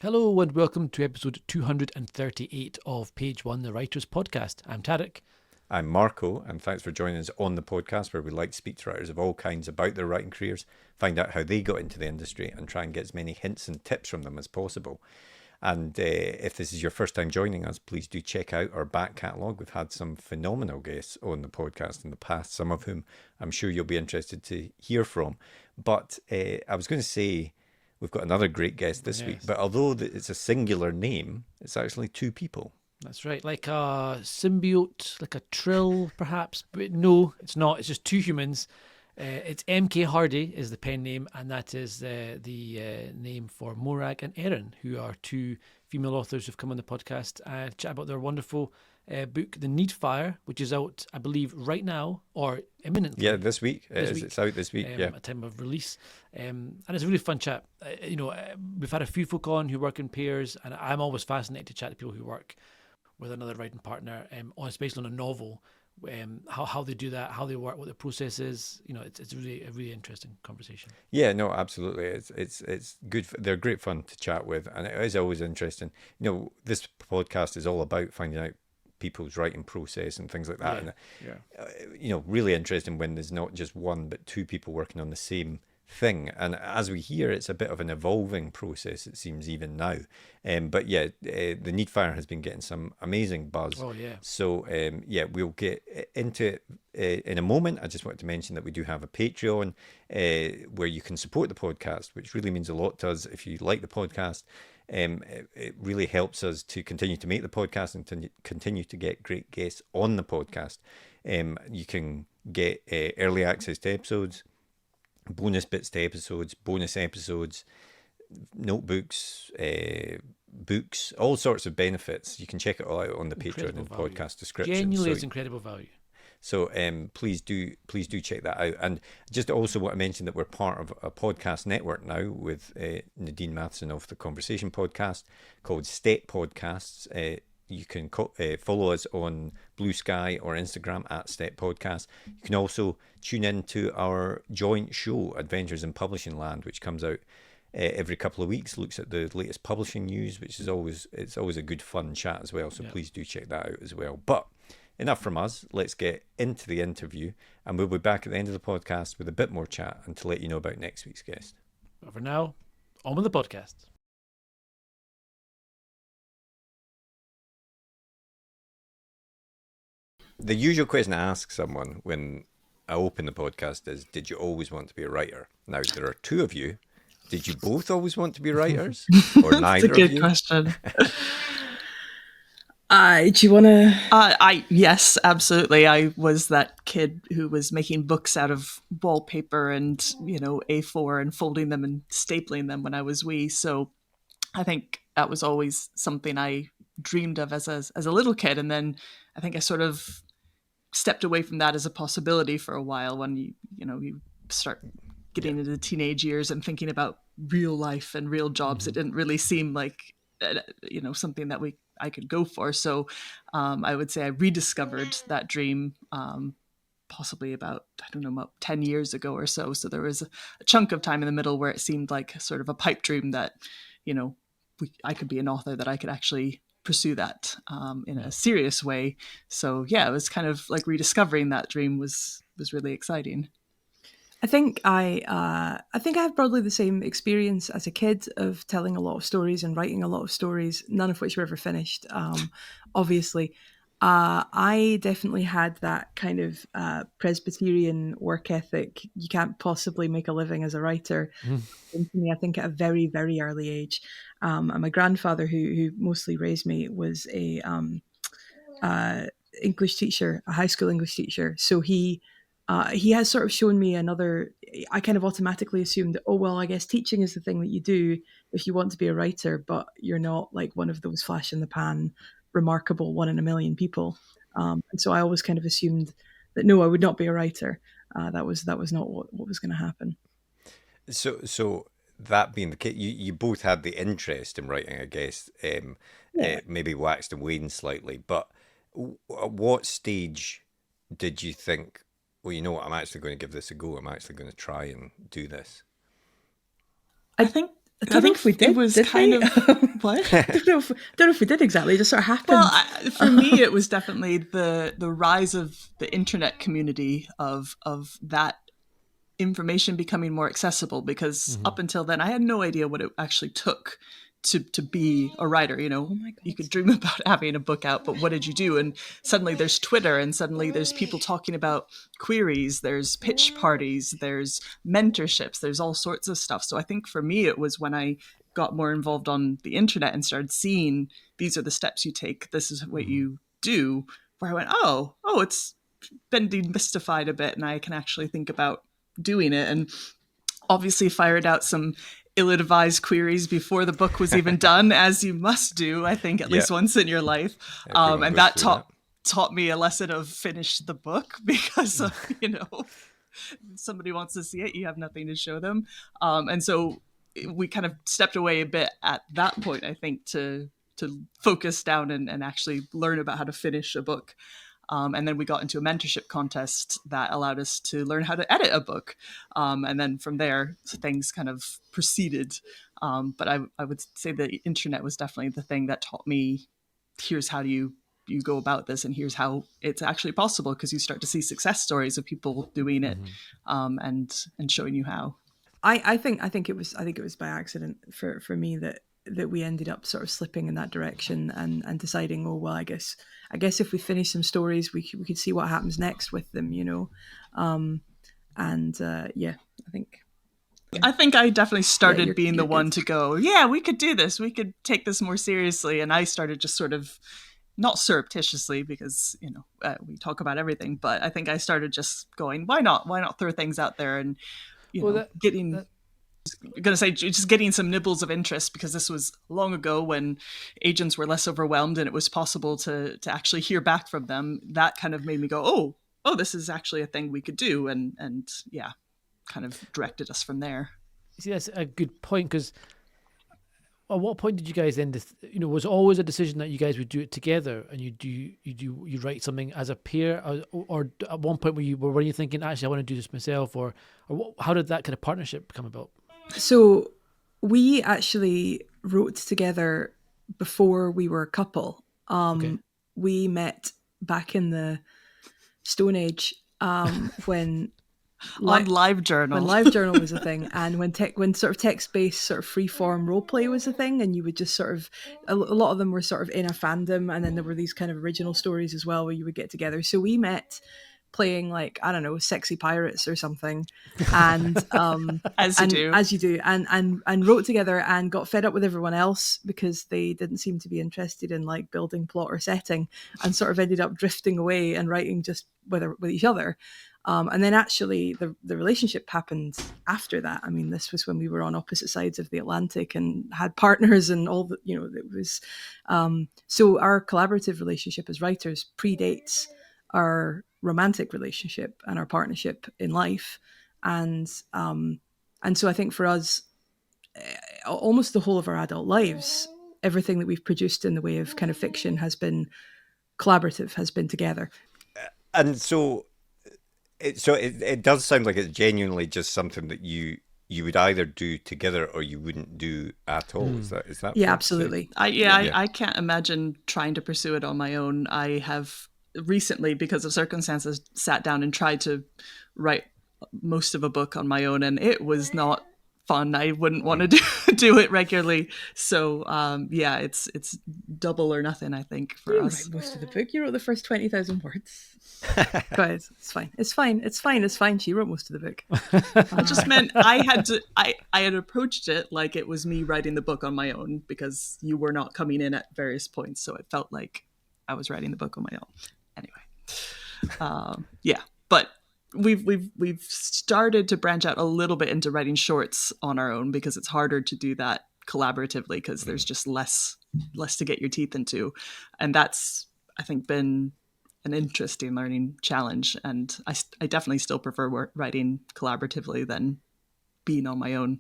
Hello and welcome to episode 238 of Page One, the Writers Podcast. I'm Tarek. I'm Marco, and thanks for joining us on the podcast where we like to speak to writers of all kinds about their writing careers, find out how they got into the industry, and try and get as many hints and tips from them as possible. And if this is your first time joining us, please do check out our back catalogue. We've had some phenomenal guests on the podcast in the past, some of whom I'm sure you'll be interested to hear from. But I was going to say, we've got another great guest this week, but although it's a singular name, it's actually two people. That's right, like a symbiote, like a trill perhaps, but no, it's not. It's just two humans. It's M.K. Hardy is the pen name, and that is the name for Morag and Erin, who are two female authors who've come on the podcast and chat about their wonderful book, The Needfire, which is out, I believe, right now or imminently. Yeah, this week. It's out this week, at time of release. And it's a really fun chat. We've had a few folk on who work in pairs, and I'm always fascinated to chat to people who work with another writing partner, especially on a novel, how they do that, how they work, what the process is. It's really a really interesting conversation. Yeah, no, absolutely. It's good. They're great fun to chat with, and it is always interesting. This podcast is all about finding out people's writing process and things like that. Really interesting when there's not just one but two people working on the same thing. And as we hear, it's a bit of an evolving process, it seems, even now. The Needfire has been getting some amazing buzz. Oh, yeah. So, we'll get into it in a moment. I just wanted to mention that we do have a Patreon where you can support the podcast, which really means a lot to us. If you like the podcast, it really helps us to continue to make the podcast and to continue to get great guests on the podcast. You can get early access to episodes, bonus bits to episodes, bonus episodes, notebooks, books, all sorts of benefits. You can check it all out on the Patreon and podcast description. Genuinely, it's incredible value. So please do check that out. And just also want to mention that we're part of a podcast network now with Nadine Matheson of the Conversation podcast called Step Podcasts. You can follow us on Blue Sky or Instagram at Step Podcast. You can also tune in to our joint show, Adventures in Publishing Land, which comes out every couple of weeks, looks at the latest publishing news, which is always a good fun chat as well. So please do check that out as well. But enough from us. Let's get into the interview, and we'll be back at the end of the podcast with a bit more chat and to let you know about next week's guest. But for now, on with the podcast. The usual question I ask someone when I open the podcast is, did you always want to be a writer? Now, there are two of you. Did you both always want to be writers? Or neither of you? That's a good question. Do you want to? Yes, absolutely. I was that kid who was making books out of wallpaper and, A4 and folding them and stapling them when I was wee. So I think that was always something I dreamed of as a little kid. And then I think I sort of stepped away from that as a possibility for a while when you start getting into the teenage years and thinking about real life and real jobs. It didn't really seem like something that I could go for. So I would say I rediscovered that dream possibly about 10 years ago or so. So there was a chunk of time in the middle where it seemed like sort of a pipe dream that I could be an author, that I could actually pursue that in a serious way. So yeah, it was kind of like rediscovering that dream was really exciting. I think I have probably the same experience as a kid of telling a lot of stories and writing a lot of stories, none of which were ever finished. Obviously, I definitely had that kind of Presbyterian work ethic. You can't possibly make a living as a writer. To me, I think at a very, very early age. And my grandfather, who mostly raised me, was a English teacher, a high school English teacher. So he has sort of shown me I kind of automatically assumed, oh, well, I guess teaching is the thing that you do if you want to be a writer, but you're not like one of those flash in the pan, remarkable one in a million people. And so I always kind of assumed that, no, I would not be a writer. That was not what was going to happen. So that being the case, you both had the interest in writing, I guess, maybe waxed and waned slightly, but at what stage did you think, well, you know what, I'm actually going to give this a go. I'm actually going to try and do this? I think I don't know if we did. It was did kind we? of what? don't know if we did exactly. It just sort of happened. Well, for me, it was definitely the rise of the internet community of that information becoming more accessible, because up until then I had no idea what it actually took to be a writer. Oh my God. You could dream about having a book out, but what did you do? And suddenly there's Twitter, and suddenly there's people talking about queries, there's pitch parties, there's mentorships, there's all sorts of stuff. So I think for me it was when I got more involved on the internet and started seeing these are the steps you take, this is what you do, where I went, oh, it's been demystified a bit, and I can actually think about doing it. And obviously fired out some ill-advised queries before the book was even done, as you must do, I think, at least once in your life. And that taught me a lesson of finish the book, because somebody wants to see it, you have nothing to show them. And so we kind of stepped away a bit at that point, I think, to focus down and actually learn about how to finish a book. And then we got into a mentorship contest that allowed us to learn how to edit a book. And then from there, things kind of proceeded. But I would say the internet was definitely the thing that taught me, here's how you go about this, and here's how it's actually possible, because you start to see success stories of people doing it, and showing you how. I think it was by accident for me that we ended up sort of slipping in that direction and deciding, oh well, I guess if we finish some stories, we could see what happens next with them, I think I definitely started being the one to go, yeah, we could do this, we could take this more seriously. And I started just sort of, not surreptitiously, because we talk about everything, but I think I started just going, why not throw things out there, and just getting some nibbles of interest, because this was long ago when agents were less overwhelmed and it was possible to actually hear back from them. That kind of made me go, oh, this is actually a thing we could do, and kind of directed us from there. See, that's a good point, because at what point did you guys then, was it always a decision that you guys would do it together, and you write something as a pair, or at one point were you thinking, actually I want to do this myself, or how did that kind of partnership come about? So we actually wrote together before we were a couple. We met back in the Stone Age, when on LiveJournal. When LiveJournal was a thing, and when sort of text-based sort of free-form roleplay was a thing, and you would just sort of, a lot of them were sort of in a fandom, and then there were these kind of original stories as well where you would get together. So we met playing, like, I don't know, Sexy Pirates or something, and as you do, and wrote together, and got fed up with everyone else because they didn't seem to be interested in like building plot or setting, and sort of ended up drifting away and writing just with each other. And then actually the relationship happened after that. I mean, this was when we were on opposite sides of the Atlantic and had partners and all that, it was, so our collaborative relationship as writers predates our romantic relationship and our partnership in life. And so I think for us, almost the whole of our adult lives, everything that we've produced in the way of kind of fiction has been collaborative, has been together. And so it does sound like it's genuinely just something that you would either do together or you wouldn't do at all. Is that yeah, absolutely. I can't imagine trying to pursue it on my own. I have recently, because of circumstances, sat down and tried to write most of a book on my own, and it was not fun. I wouldn't want to do it regularly. So it's double or nothing, I think, for us. Write most of the book. You wrote the first 20,000 words. Go ahead. It's fine. She wrote most of the book. I just meant I had approached it like it was me writing the book on my own, because you were not coming in at various points, so it felt like I was writing the book on my own. Anyway, but we've started to branch out a little bit into writing shorts on our own, because it's harder to do that collaboratively, because there's just less to get your teeth into, and that's, I think, been an interesting learning challenge. And I definitely still prefer writing collaboratively than being on my own,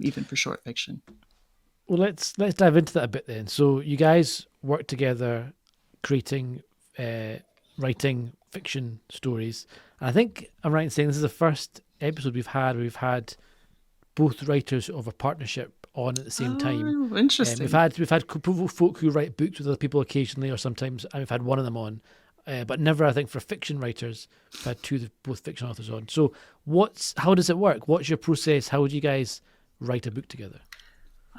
even for short fiction. Well, let's dive into that a bit then. So you guys work together, creating, writing fiction stories. And I think I'm right in saying this is the first episode we've had both writers of a partnership on at the same time. Oh, interesting. We've had folk who write books with other people occasionally, or sometimes, and we've had one of them on, but never, I think, for fiction writers. We've had both fiction authors on. So how does it work? What's your process? How would you guys write a book together?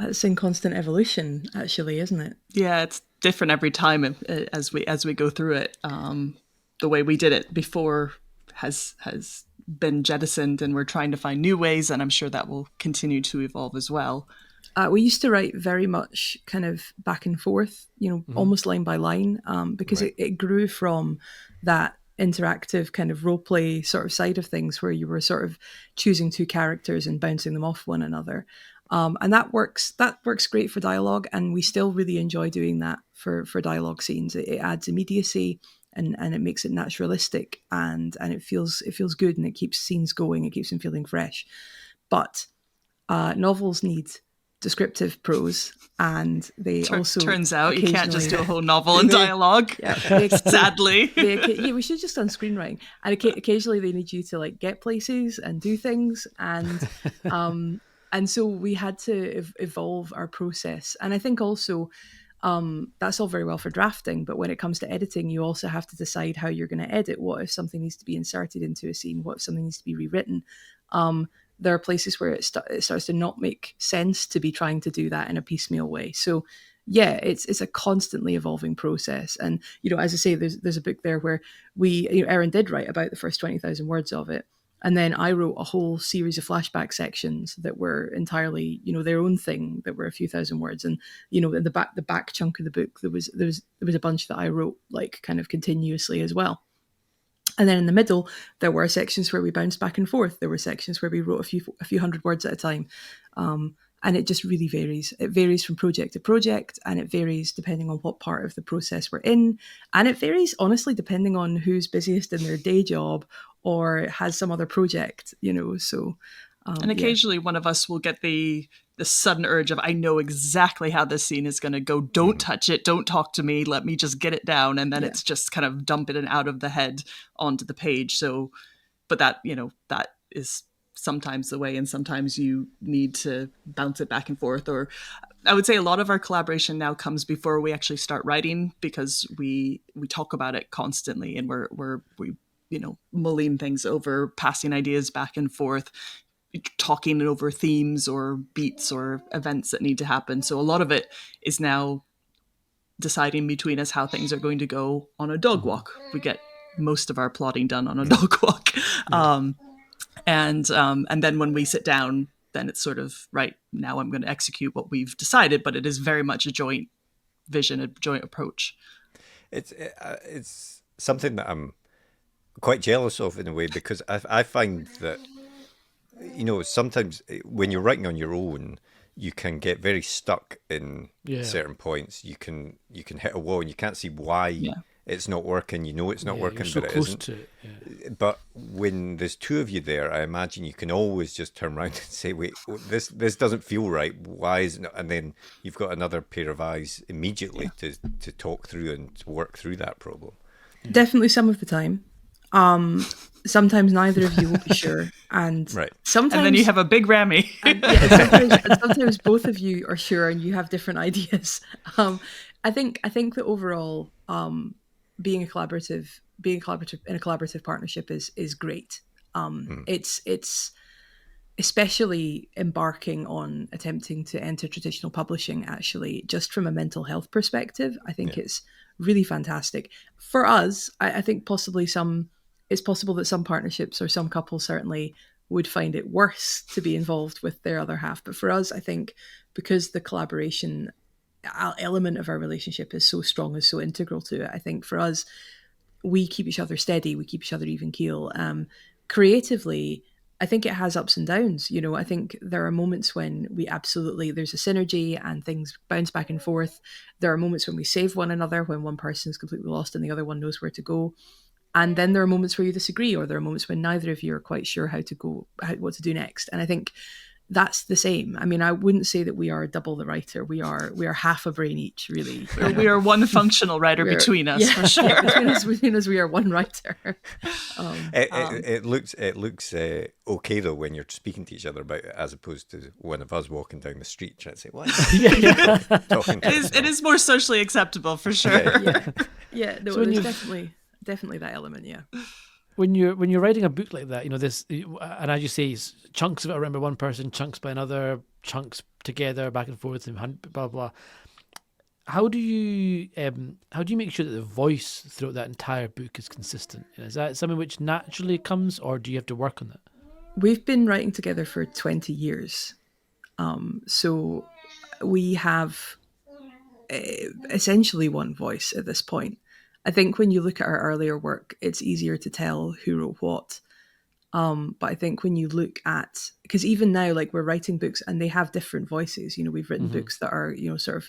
It's in constant evolution, actually, isn't it? Yeah, it's different every time as we go through it. The way we did it before has been jettisoned, and we're trying to find new ways, and I'm sure that will continue to evolve as well. We used to write very much kind of back and forth, almost line by line, because it grew from that interactive kind of role play sort of side of things where you were sort of choosing two characters and bouncing them off one another. And that works great for dialogue, and we still really enjoy doing that for dialogue scenes. It adds immediacy and it makes it naturalistic, and it feels good, and it keeps scenes going, it keeps them feeling fresh. But novels need descriptive prose, and they also turns out you can't just do a whole novel in dialogue. Sadly, we should have just done screenwriting. And occasionally they need you to like get places and do things, and so we had to evolve our process. And I think also that's all very well for drafting, but when it comes to editing, you also have to decide how you're going to edit. What if something needs to be inserted into a scene? What if something needs to be rewritten? There are places where it starts to not make sense to be trying to do that in a piecemeal way. So yeah, it's a constantly evolving process. And, as I say, there's a book there where Erin did write about the first 20,000 words of it. And then I wrote a whole series of flashback sections that were entirely, their own thing, that were a few thousand words. And, in the back chunk of the book, there was a bunch that I wrote like kind of continuously as well. And then in the middle, there were sections where we bounced back and forth. There were sections where we wrote a few hundred words at a time. And it just really varies. It varies from project to project, and it varies depending on what part of the process we're in. And it varies, honestly, depending on who's busiest in their day job or has some other project, so... and occasionally one of us will get the sudden urge of, I know exactly how this scene is going to go. Don't touch it. Don't talk to me. Let me just get it down. And then it's just kind of dump it out of the head onto the page. So, but that is sometimes the way, and sometimes you need to bounce it back and forth. Or I would say a lot of our collaboration now comes before we actually start writing, because we talk about it constantly, and we mulling things over, passing ideas back and forth, talking over themes or beats or events that need to happen. So a lot of it is now deciding between us how things are going to go on a dog walk. We get most of our plotting done on a dog walk. And then when we sit down, then it's sort of, right, now I'm going to execute what we've decided, but it is very much a joint vision, a joint approach. It's something that I'm quite jealous of in a way, because I find that, sometimes when you're writing on your own, you can get very stuck in certain points. You can hit a wall and you can't see why it's not working. It's not working, you're so but it close isn't. to it, But when there's two of you there, I imagine you can always just turn around and say, wait, this doesn't feel right. Why is it not? And then you've got another pair of eyes immediately to talk through and to work through that problem. Definitely some of the time. Sometimes neither of you will be sure, and sometimes, and then you have a big Rami. sometimes both of you are sure, and you have different ideas. I think that overall, being in a collaborative partnership is great. It's especially embarking on attempting to enter traditional publishing. Actually, just from a mental health perspective, I think it's really fantastic for us. I think it's possible that some partnerships or some couples certainly would find it worse to be involved with their other half. But for us, I think because the collaboration element of our relationship is so strong, is so integral to it, I think for us, we keep each other steady, we keep each other even keel. Creatively, I think it has ups and downs. I think there are moments when there's a synergy and things bounce back and forth. There are moments when we save one another, when one person is completely lost and the other one knows where to go. And then there are moments where you disagree, or there are moments when neither of you are quite sure what to do next. And I think that's the same. I mean, I wouldn't say that we are double the writer. We are half a brain each, really. We are one functional writer between us, for sure. Yeah, between us, we are one writer. It looks okay though when you're speaking to each other about it, as opposed to one of us walking down the street trying to say what. It is more socially acceptable for sure. Yeah. No, so there's definitely that element. Yeah. When you're writing a book like that, this, and as you say, chunks of it are written by one person, chunks by another, chunks together, back and forth, and blah blah. How do you make sure that the voice throughout that entire book is consistent? Is that something which naturally comes, or do you have to work on that? We've been writing together for 20 years, so we have essentially one voice at this point. I think when you look at our earlier work, it's easier to tell who wrote what. But I think when you look at, because even now, like, we're writing books and they have different voices. We've written books that are, sort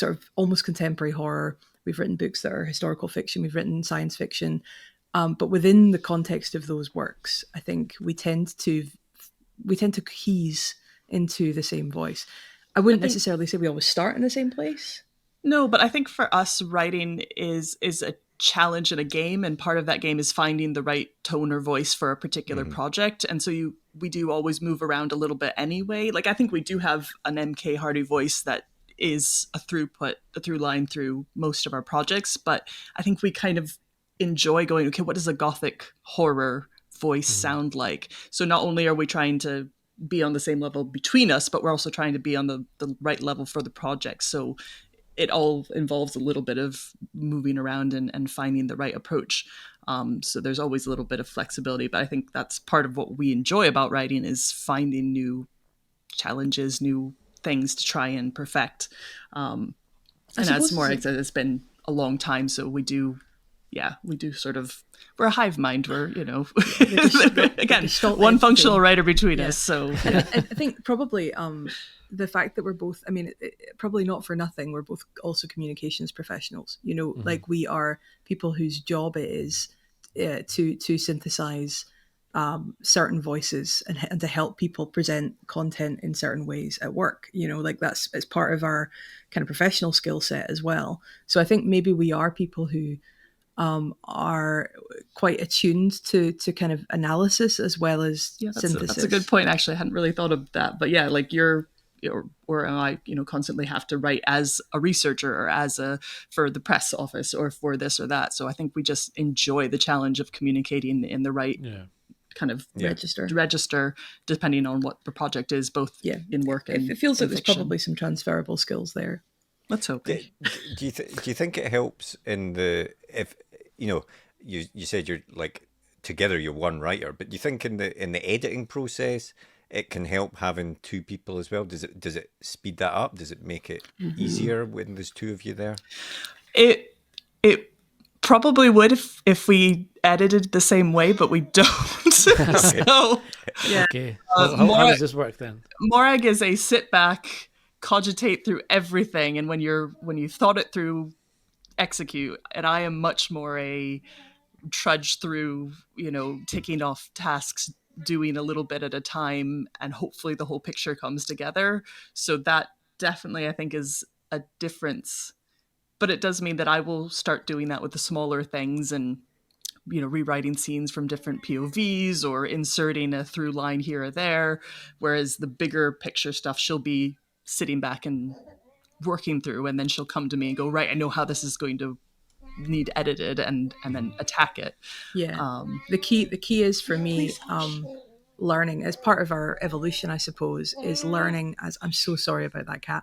of almost contemporary horror. We've written books that are historical fiction. We've written science fiction. But within the context of those works, I think we tend to keys into the same voice. I wouldn't necessarily say we always start in the same place. No, but I think for us, writing is a challenge and a game, and part of that game is finding the right tone or voice for a particular project. And so we do always move around a little bit anyway. Like, I think we do have an MK Hardy voice that is a through line through most of our projects, but I think we kind of enjoy going, okay, what does a Gothic horror voice sound like? So not only are we trying to be on the same level between us, but we're also trying to be on the right level for the project. So it all involves a little bit of moving around and finding the right approach. So there's always a little bit of flexibility, but I think that's part of what we enjoy about writing, is finding new challenges, new things to try and perfect. And as Morag said, it's been a long time. So we do sort of, we're a hive mind. We're, again, one functional writer between us. So I think probably the fact that we're both, I mean, probably not for nothing, we're both also communications professionals. Like, we are people whose job it is to synthesize certain voices and to help people present content in certain ways at work. Like, it's part of our kind of professional skill set as well. So I think maybe we are people who are quite attuned to kind of analysis as well as synthesis. That's a good point. Actually, I hadn't really thought of that. But yeah, like or I, constantly have to write as a researcher or for the press office or for this or that. So I think we just enjoy the challenge of communicating in the right kind of register, depending on what the project is, both in work and it feels like there's fiction. Probably some transferable skills there. Let's hope. Do you think it helps in if you said you're like together you're one writer, but do you think in the editing process it can help having two people as well? Does it speed that up? Does it make it easier when there's two of you there? It probably would if we edited the same way, but we don't. So yeah. Okay. How does this work then? Morag is a sit back, cogitate through everything, and when you thought it through, execute. And I am much more a trudge through, ticking off tasks, doing a little bit at a time, and hopefully the whole picture comes together. So that definitely, I think, is a difference. But it does mean that I will start doing that with the smaller things and, rewriting scenes from different POVs or inserting a through line here or there. Whereas the bigger picture stuff, she'll be sitting back and working through, and then she'll come to me and go, right, I know how this is going to need edited, and then attack it. The key is for me, learning as part of our evolution, I suppose, is learning as, I'm so sorry about that cat,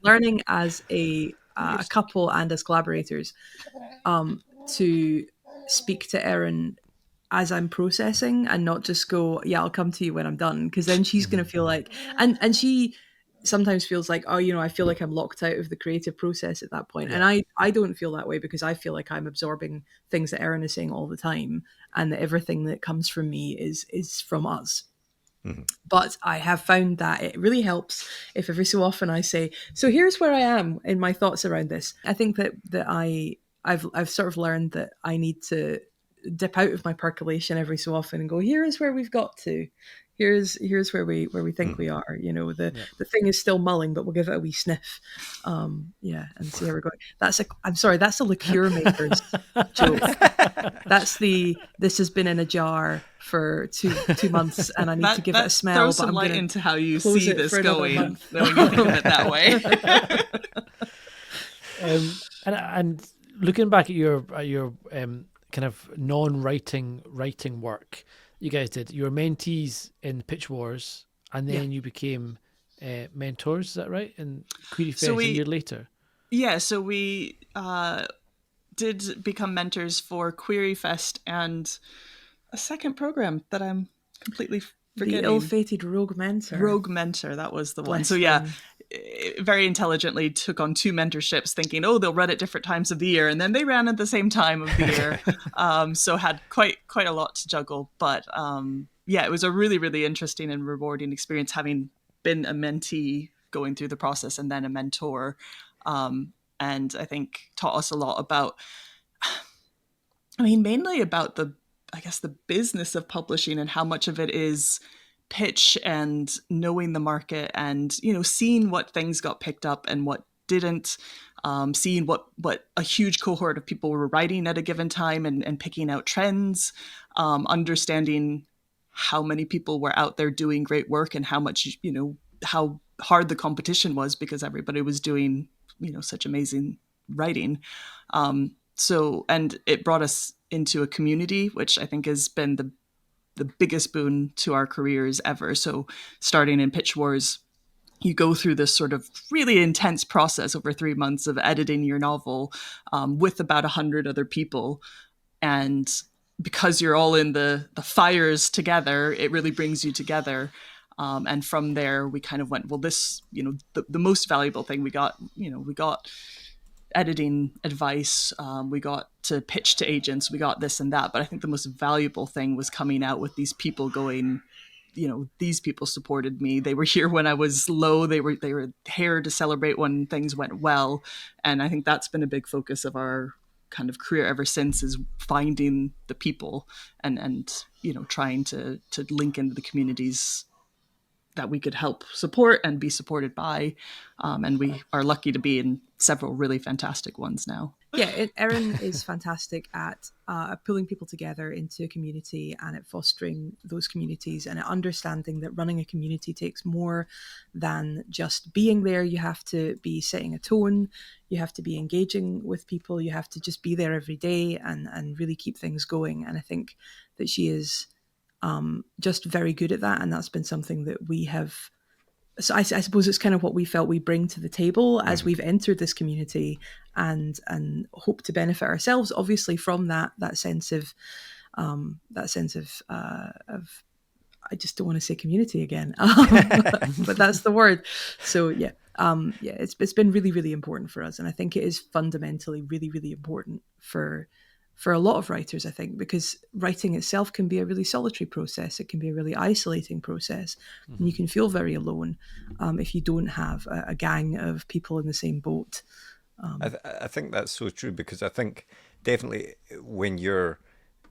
learning as a couple and as collaborators, to speak to Erin as I'm processing and not just go, yeah, I'll come to you when I'm done, because then she's going to feel like, and she sometimes feels like, oh, I feel like I'm locked out of the creative process at that point. And I don't feel that way, because I feel like I'm absorbing things that Erin is saying all the time, and that everything that comes from me is from us. But I have found that it really helps if every so often I say, so here's where I am in my thoughts around this. I think that I've sort of learned that I need to dip out of my percolation every so often and go, here is where we've got to, here's where we think we are. You know, the thing is still mulling, but we'll give it a wee sniff. Yeah, and see how we're going. I'm sorry, that's a liqueur maker's joke. That's this has been in a jar for two months, and I need to give it a smell. Throw some light into how you see this going when you think of it that way. And looking back at your kind of non-writing work you guys did, you were mentees in Pitch Wars, and then you became mentors. Is that right? And Queery Fest a year later. Yeah, so we did become mentors for Queery Fest and a second program that I'm completely forgetting. The ill-fated Rogue Mentor. Rogue Mentor, that was the one. So yeah, very intelligently took on 2 mentorships thinking, they'll run at different times of the year. And then they ran at the same time of the year. So had quite a lot to juggle. But it was a really, really interesting and rewarding experience having been a mentee going through the process and then a mentor. And I think taught us a lot about, mainly about the business of publishing and how much of it is pitch and knowing the market and, seeing what things got picked up and what didn't, seeing what a huge cohort of people were writing at a given time and picking out trends, understanding how many people were out there doing great work and how much, how hard the competition was because everybody was doing, such amazing writing. And it brought us into a community, which I think has been the biggest boon to our careers ever. So starting in Pitch Wars, you go through this sort of really intense process over 3 months of editing your novel with about 100 other people. And because you're all in the fires together, it really brings you together. And from there, we kind of went, well, this, the most valuable thing we got editing advice, we got to pitch to agents, we got this and that. But I think the most valuable thing was coming out with these people going, these people supported me. They were here when I was low. They were here to celebrate when things went well. And I think that's been a big focus of our kind of career ever since, is finding the people and trying to link into the communities that we could help support and be supported by. And we are lucky to be in several really fantastic ones now. Yeah, Erin is fantastic at pulling people together into a community and at fostering those communities and at understanding that running a community takes more than just being there. You have to be setting a tone, you have to be engaging with people, you have to just be there every day and really keep things going. And I think that she is just very good at that, and that's been something that we have. So I suppose it's kind of what we felt we bring to the table as we've entered this community, and hope to benefit ourselves, obviously, from that sense of I just don't want to say community again, but that's the word. So it's been really, really important for us, and I think it is fundamentally really, really important for a lot of writers, I think, because writing itself can be a really solitary process. It can be a really isolating process. And you can feel very alone if you don't have a gang of people in the same boat. I think that's so true, because I think definitely when you're,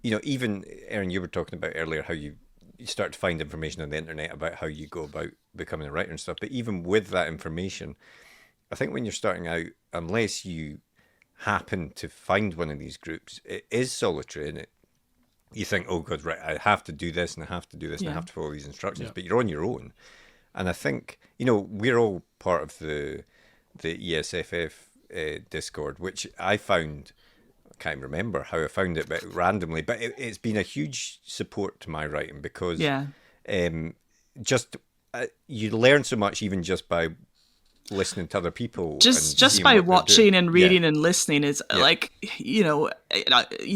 even Erin, you were talking about earlier how you start to find information on the internet about how you go about becoming a writer and stuff. But even with that information, I think when you're starting out, unless you happen to find one of these groups, it is solitary, and you think, oh god, right, I have to do this and I have to do this and I have to follow these instructions, but you're on your own. And I think we're all part of the ESFF Discord, which I found, I can't remember how I found it, but randomly, but it's been a huge support to my writing, because you learn so much even just by listening to other people, just by watching and reading and listening. Is like, you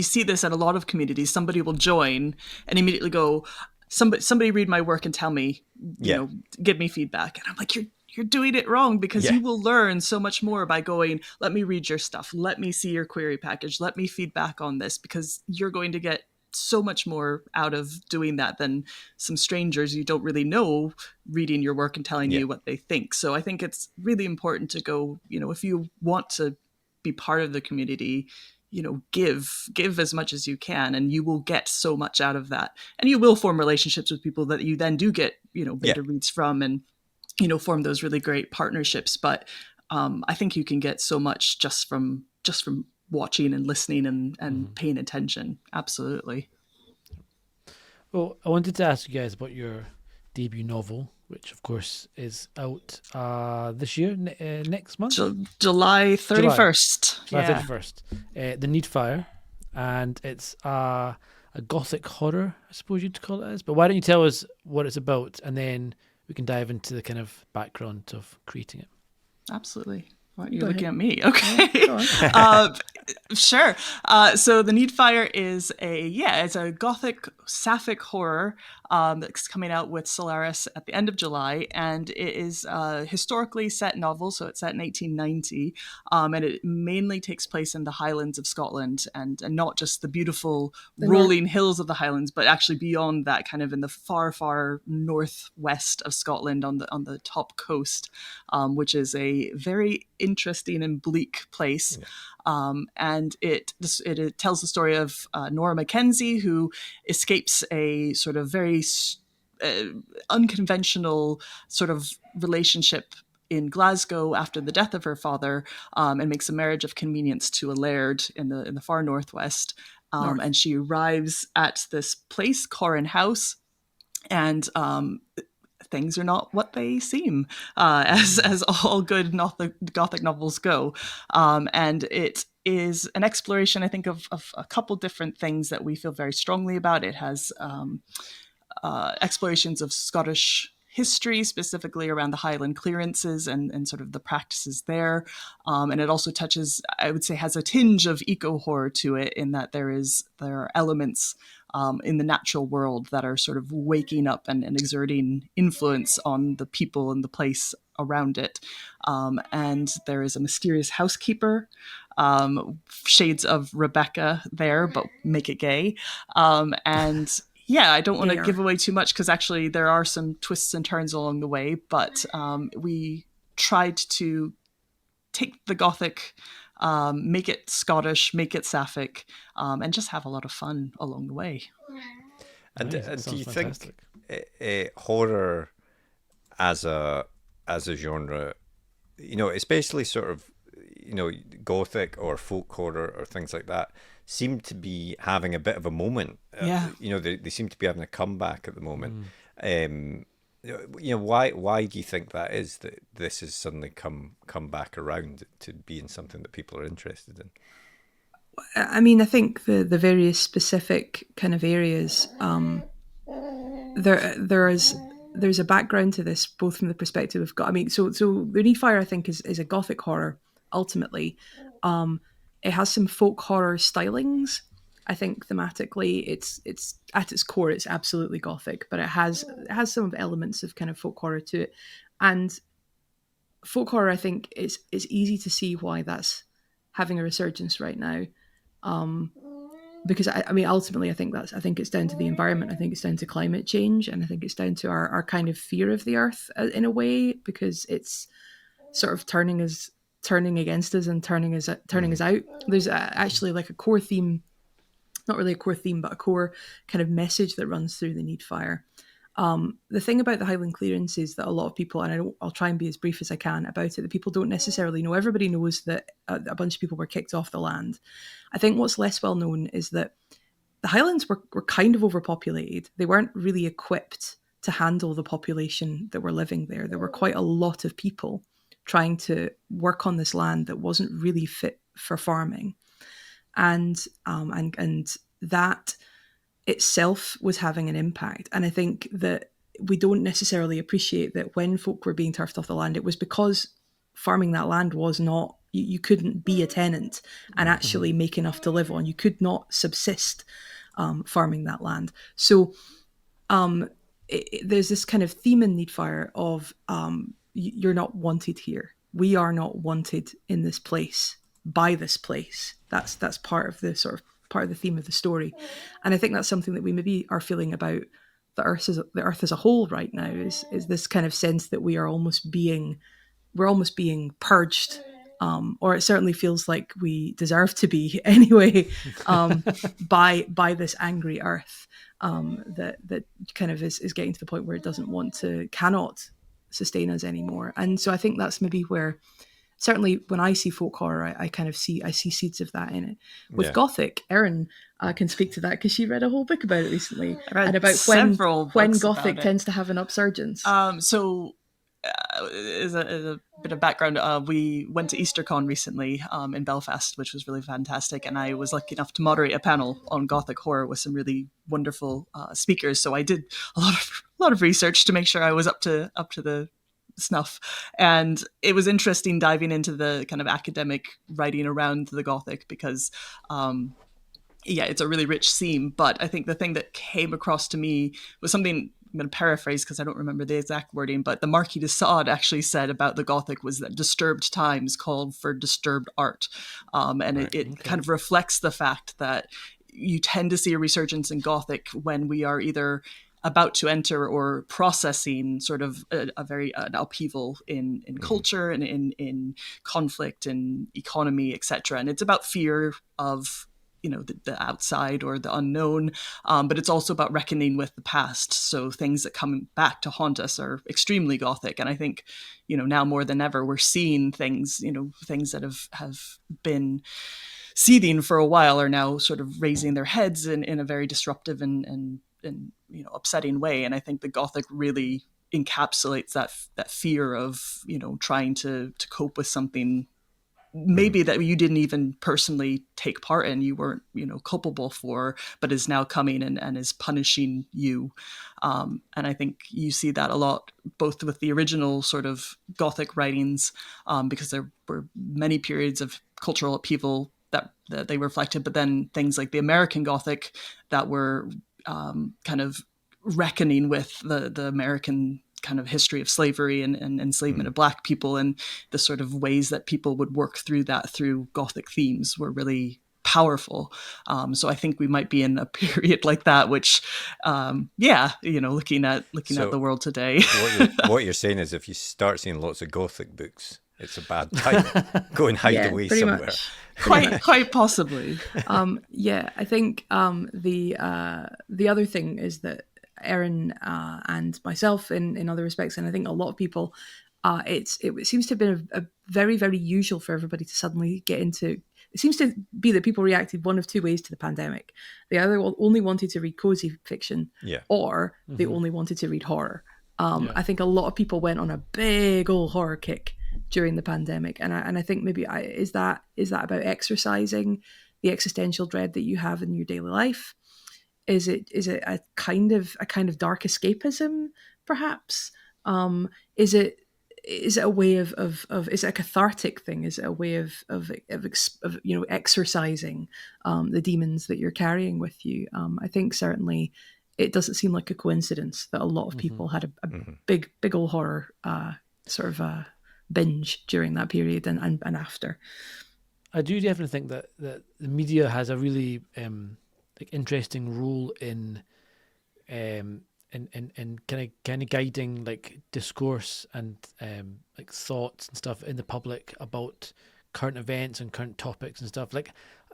see this at a lot of communities. Somebody will join and immediately go, somebody read my work and tell me, give me feedback. And I'm like, you're doing it wrong, because you will learn so much more by going, let me read your stuff, let me see your query package, let me feedback on this, because you're going to get so much more out of doing that than some strangers you don't really know reading your work and telling you what they think. So I think it's really important to go, if you want to be part of the community, give as much as you can, and you will get so much out of that, and you will form relationships with people that you then do get beta reads from, and form those really great partnerships. But I think you can get so much just from watching and listening and paying attention. Absolutely. Well, I wanted to ask you guys about your debut novel, which of course is out this year, next month, July 31st. July 31st. The Needfire, and it's a gothic horror, I suppose you'd call it as. But why don't you tell us what it's about, and then we can dive into the kind of background of creating it. Absolutely. Why are you looking at me? Okay. Sure. So the Needfire is it's a gothic sapphic horror that's coming out with Solaris at the end of July, and it is a historically set novel, so it's set in 1890, and it mainly takes place in the Highlands of Scotland, and not just the beautiful rolling hills of the Highlands, but actually beyond that, kind of in the far, far northwest of Scotland on the top coast, which is a very interesting and bleak place. And it tells the story of Nora Mackenzie, who escapes a sort of very unconventional sort of relationship in Glasgow after the death of her father, and makes a marriage of convenience to a laird in the far northwest. And she arrives at this place, Corrin House, and things are not what they seem, as all good Gothic novels go. And it is an exploration, I think, of a couple different things that we feel very strongly about. It has explorations of Scottish history, specifically around the Highland clearances and sort of the practices there. And it also touches, I would say, has a tinge of eco-horror to it, in that there are elements in the natural world that are sort of waking up and exerting influence on the people and the place around it. And there is a mysterious housekeeper, shades of Rebecca there, but make it gay. And yeah, I don't want to give away too much, because actually there are some twists and turns along the way, but we tried to take the Gothic, make it Scottish, make it Sapphic, and just have a lot of fun along the way. And, Nice. and do you Fantastic. think horror as a genre, especially sort of, Gothic or folk horror or things like that, seem to be having a bit of a moment. They seem to be having a comeback at the moment. Why do you think that is, that this has suddenly come back around to being something that people are interested in? I mean, I think the various specific kind of areas, there's a background to this, both from the perspective of so the Needfire, I think, is a Gothic horror ultimately. It has some folk horror stylings. I think thematically, it's at its core, it's absolutely Gothic, but it has some elements of kind of folk horror to it. And folk horror, I think, is easy to see why that's having a resurgence right now. Because I mean, ultimately, I think it's down to the environment. I think it's down to climate change, and I think it's down to our kind of fear of the earth in a way, because it's sort of turning against us and turning us out. There's actually like a core theme, not really a core theme, but a core kind of message that runs through the Needfire. The thing about the Highland clearance is that a lot of people, and I'll try and be as brief as I can about it, that people don't necessarily know. Everybody knows that a bunch of people were kicked off the land. I think what's less well known is that the Highlands were kind of overpopulated. They weren't really equipped to handle the population that were living there. There were quite a lot of people trying to work on this land that wasn't really fit for farming. And that itself was having an impact. And I think that we don't necessarily appreciate that when folk were being turfed off the land, it was because farming that land was not, you couldn't be a tenant and actually make enough to live on. You could not subsist farming that land. So there's this kind of theme in Needfire of you're not wanted here. We are not wanted in this place, by this place. That's part of the theme of the story. And I think that's something that we maybe are feeling about the earth as a whole right now, is this kind of sense that we're almost being purged or it certainly feels like we deserve to be anyway, by this angry earth that kind of is getting to the point where it cannot sustain us anymore. And so I think that's maybe where, certainly when I see folk horror, I see seeds of that in it. With Gothic, Erin can speak to that because she read a whole book about it recently, and about when Gothic tends to have an upsurgence. As a bit of background, we went to EasterCon recently in Belfast, which was really fantastic, and I was lucky enough to moderate a panel on Gothic horror with some really wonderful speakers. So I did a lot of research to make sure I was up to the snuff, and it was interesting diving into the kind of academic writing around the Gothic because it's a really rich theme. But I think the thing that came across to me was something, I'm going to paraphrase because I don't remember the exact wording, but the Marquis de Sade actually said about the Gothic was that disturbed times called for disturbed art. It kind of reflects the fact that you tend to see a resurgence in Gothic when we are either about to enter or processing sort of an upheaval in culture and in conflict and economy, etc. And it's about fear of the outside or the unknown, but it's also about reckoning with the past. So things that come back to haunt us are extremely Gothic. And I think now more than ever we're seeing things that have been seething for a while are now sort of raising their heads in a very disruptive and upsetting way. And I think the Gothic really encapsulates that fear of trying to cope with something maybe that you didn't even personally take part in, you weren't culpable for, but is now coming and is punishing you. And I think you see that a lot both with the original sort of Gothic writings, because there were many periods of cultural upheaval that they reflected, but then things like the American Gothic that were kind of reckoning with the American kind of history of slavery and enslavement of Black people, and the sort of ways that people would work through that through Gothic themes were really powerful. So I think we might be in a period like that, which, looking at the world today. what you're saying is if you start seeing lots of Gothic books, it's a bad time. Go and hide away somewhere. Much. Quite possibly. I think the other thing is that Erin and myself in other respects, and I think a lot of people, it seems to have been a very, very usual for everybody to suddenly get into. It seems to be that people reacted one of two ways to the pandemic. They either only wanted to read cozy fiction, or they only wanted to read horror. I think a lot of people went on a big old horror kick during the pandemic, and I think maybe is that about exercising the existential dread that you have in your daily life? Is it a kind of dark escapism, perhaps? Is it a way of is it a cathartic thing? Is it a way of exercising the demons that you're carrying with you? I think certainly it doesn't seem like a coincidence that a lot of people had a big old horror sort of binge during that period and after. I do definitely think that the media has a really interesting role in kind of guiding like discourse and like thoughts and stuff in the public about current events and current topics and stuff. Like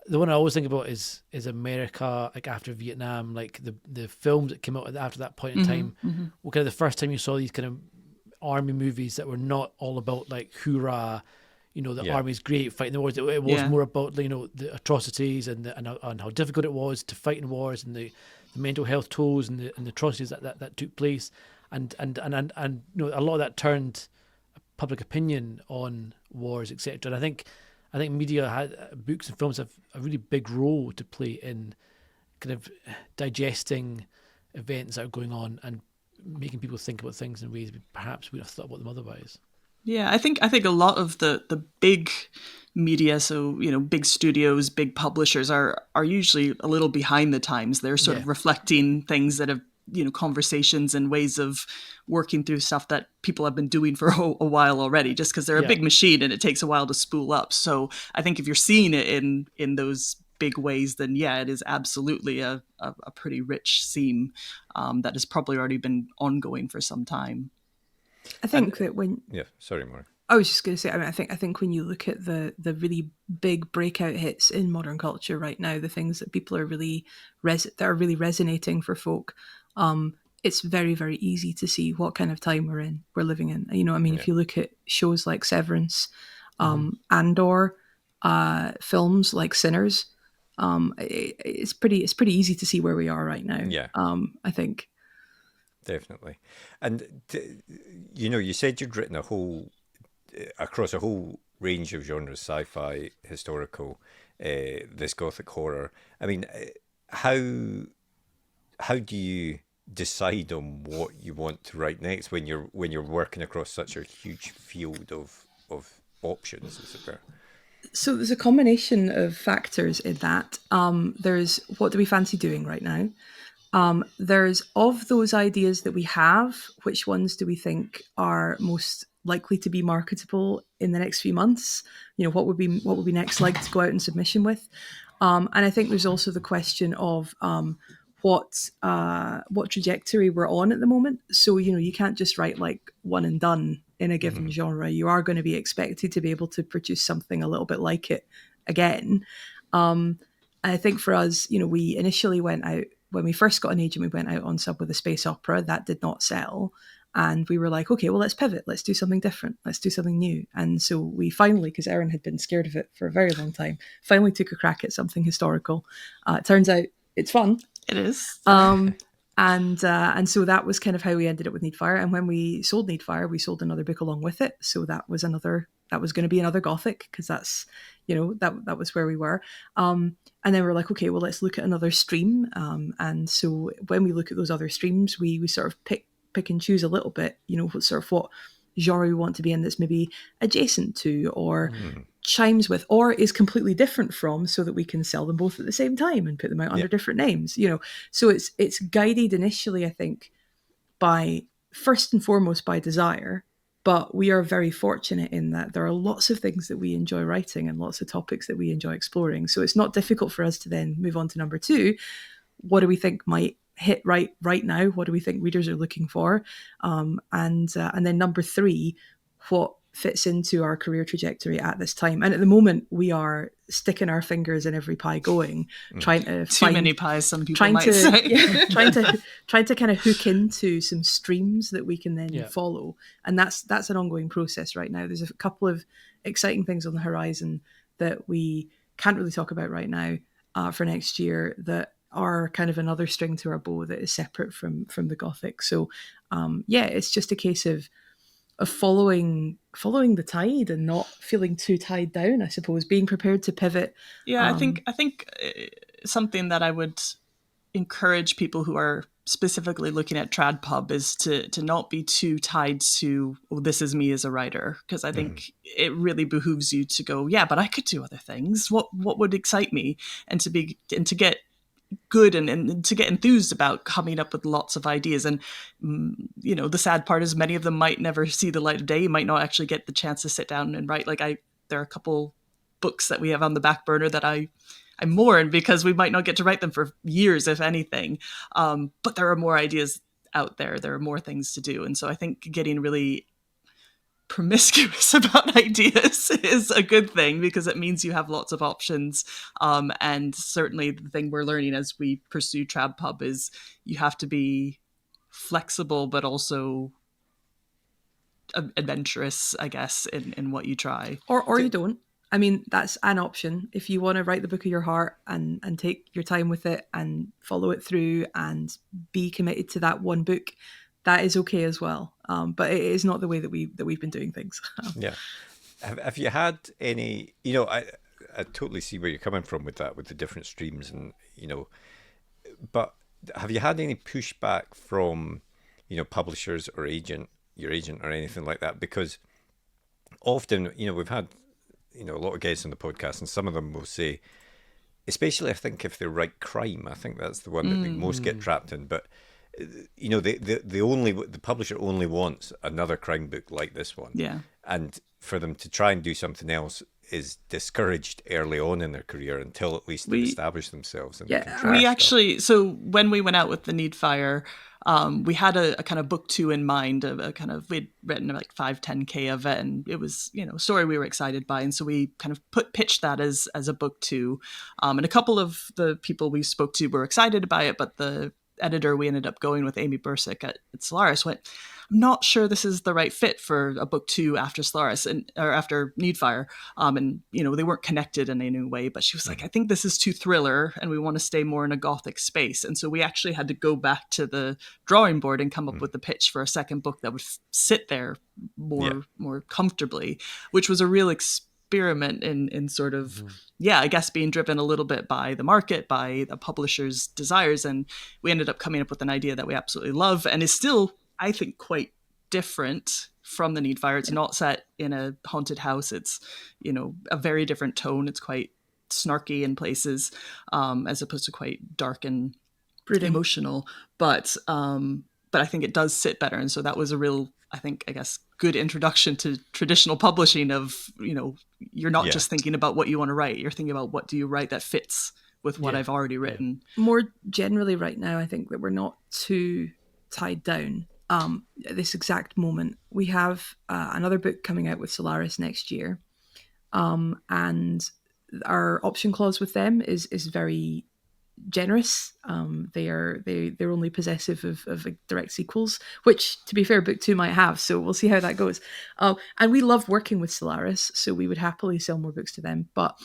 the one I always think about is America, like after Vietnam, like the films that came out after that point in time. Well, kind of the first time you saw these kind of army movies that were not all about like hoorah, the army's great fighting the wars. It was more about the atrocities and how difficult it was to fight in wars and the mental health tolls and the atrocities that took place, and a lot of that turned public opinion on wars, etc. And I think media books and films have a really big role to play in kind of digesting events that are going on and making people think about things in ways perhaps we would have thought about them otherwise. Yeah, I think a lot of the big media, so big studios, big publishers are usually a little behind the times. They're sort of reflecting things that have conversations and ways of working through stuff that people have been doing for a while already, just because they're a big machine and it takes a while to spool up. So I think if you're seeing it in those big ways, then it is absolutely a pretty rich theme that has probably already been ongoing for some time. I think that when... Yeah, sorry, Morag. I was just going to say, I mean, I think when you look at the really big breakout hits in modern culture right now, the things that people are really that are really resonating for folk, it's very, very easy to see what kind of time we're living in. You know, I mean, if you look at shows like Severance, and/or films like Sinners, it's pretty easy to see where we are right now. Yeah. I think. Definitely. And, you know, you said you'd written across a whole range of genres, sci-fi, historical, this Gothic horror. I mean, how do you decide on what you want to write next when you're working across such a huge field of options, as it were? So there's a combination of factors in that. There's what do we fancy doing right now? There's of those ideas that we have, which ones do we think are most likely to be marketable in the next few months? You know, what would be next like to go out in submission with? And I think there's also the question of what trajectory we're on at the moment. So, you know, you can't just write like one and done in a given genre. You are going to be expected to be able to produce something a little bit like it again. And I think for us, you know, we initially went out, when we first got an agent, we went out on sub with a space opera that did not sell. And we were like, okay, well, let's pivot. Let's do something different. Let's do something new. And so we finally, because Erin had been scared of it for a very long time, finally took a crack at something historical. It turns out it's fun. It is. And so that was kind of how we ended up with Needfire. And when we sold Needfire, we sold another book along with it. So that was going to be another Gothic, because that's, you know, that was where we were. And then we're like, okay, well, let's look at another stream. And so when we look at those other streams, we sort of pick and choose a little bit, you know, what genre we want to be in that's maybe adjacent to or chimes with or is completely different from, so that we can sell them both at the same time and put them out under different names, you know. So it's guided initially, I think, by first and foremost by desire, but we are very fortunate in that there are lots of things that we enjoy writing and lots of topics that we enjoy exploring. So it's not difficult for us to then move on to number 2. What do we think might hit right now? What do we think readers are looking for? And then number 3, what fits into our career trajectory at this time? And at the moment, we are sticking our fingers in every pie going, trying to find many pies, some people might say. Yeah, trying to kind of hook into some streams that we can then follow. And that's an ongoing process right now. There's a couple of exciting things on the horizon that we can't really talk about right now for next year that are kind of another string to our bow that is separate from the Gothic. So it's just a case of following the tide and not feeling too tied down, I suppose, being prepared to pivot. Yeah, I think something that I would encourage people who are specifically looking at trad pub is to not be too tied to, oh, this is me as a writer, because I think it really behooves you to go, yeah, but I could do other things. What would excite me? And to get good and to get enthused about coming up with lots of ideas. And you know, the sad part is many of them might never see the light of day. You might not actually get the chance to sit down and write. Like there are a couple books that we have on the back burner that I mourn because we might not get to write them for years, if anything. But there are more ideas out there. There are more things to do. And so I think getting really promiscuous about ideas is a good thing, because it means you have lots of options. And certainly the thing we're learning as we pursue trad pub is you have to be flexible, but also adventurous, I guess, in what you try. Or you don't. I mean, that's an option. If you want to write the book of your heart and take your time with it and follow it through and be committed to that one book, that is okay as well. But it is not the way that we've been doing things. Yeah. Have you had any, you know, I totally see where you're coming from with that, with the different streams and, you know, but have you had any pushback from, you know, publishers or your agent or anything like that? Because often, you know, we've had, you know, a lot of guests on the podcast, and some of them will say, especially I think if they write crime, I think that's the one that they most get trapped in. But you know, the publisher only wants another crime book like this one. Yeah. And for them to try and do something else, is discouraged early on in their career until at least they've established themselves. And we actually, so when we went out with the Needfire, we had a kind of book 2 in mind, we'd written like 5-10K of it, and it was, a story we were excited by. And so we kind of pitched that as a book 2. And a couple of the people we spoke to were excited by it, but the editor we ended up going with, Amy Bursick at Solaris, went, I'm not sure this is the right fit for a book 2 after Solaris or after Needfire. And, they weren't connected in any way, but she was like, I think this is too thriller and we want to stay more in a Gothic space. And so we actually had to go back to the drawing board and come up with the pitch for a second book that would sit there more comfortably, which was a real experiment in sort of, I guess being driven a little bit by the market, by the publisher's desires. And we ended up coming up with an idea that we absolutely love and is still, I think, quite different from the Needfire. It's not set in a haunted house. It's, a very different tone. It's quite snarky in places, as opposed to quite dark and emotional. But I think it does sit better. And so that was a real, I guess, good introduction to traditional publishing of, you're not just thinking about what you want to write. You're thinking about what do you write that fits with what I've already written. More generally right now, I think that we're not too tied down. At this exact moment, we have another book coming out with Solaris next year, and our option clause with them is very generous. They're only possessive of direct sequels, which, to be fair, book 2 might have. So we'll see how that goes. And we love working with Solaris, so we would happily sell more books to them. But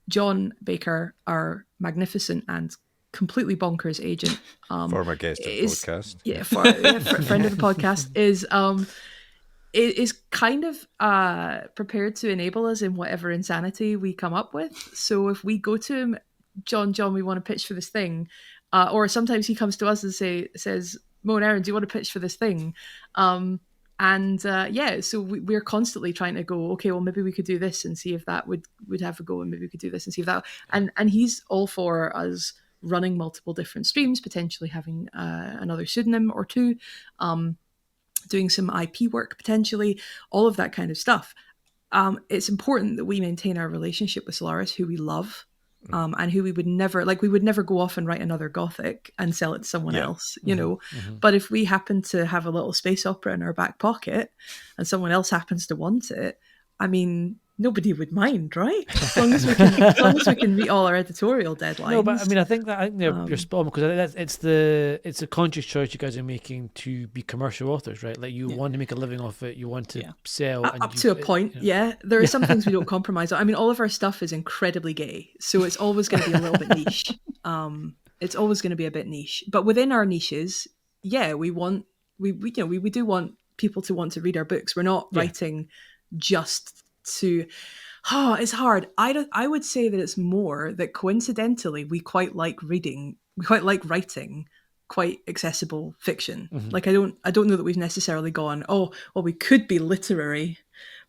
John Baker, our magnificent and completely bonkers agent, former guest of the podcast, friend of the podcast, is kind of prepared to enable us in whatever insanity we come up with. So if we go to him, John, we want to pitch for this thing, or sometimes he comes to us and says, Mo and Erin, do you want to pitch for this thing? So we're constantly trying to go, okay, well, maybe we could do this and see if that would have a go, and maybe we could do this and see if that, and he's all for us running multiple different streams, potentially having another pseudonym or 2, doing some IP work potentially, all of that kind of stuff. It's important that we maintain our relationship with Solaris, who we love, and who we would never go off and write another Gothic and sell it to someone else, But if we happen to have a little space opera in our back pocket and someone else happens to want it, I mean, nobody would mind, right? As long as we can meet all our editorial deadlines. No, but I mean, I think you're spot on, because it's a conscious choice you guys are making to be commercial authors, right? Like you want to make a living off it, you want to sell up to a point. There are some things we don't compromise on. I mean, all of our stuff is incredibly gay, so it's always going to be a little bit niche. It's always going to be a bit niche, but within our niches, we do want people to want to read our books. We're not writing just to it's hard. I would say that it's more that coincidentally we quite like writing quite accessible fiction. Like I don't know that we've necessarily gone, oh well, we could be literary,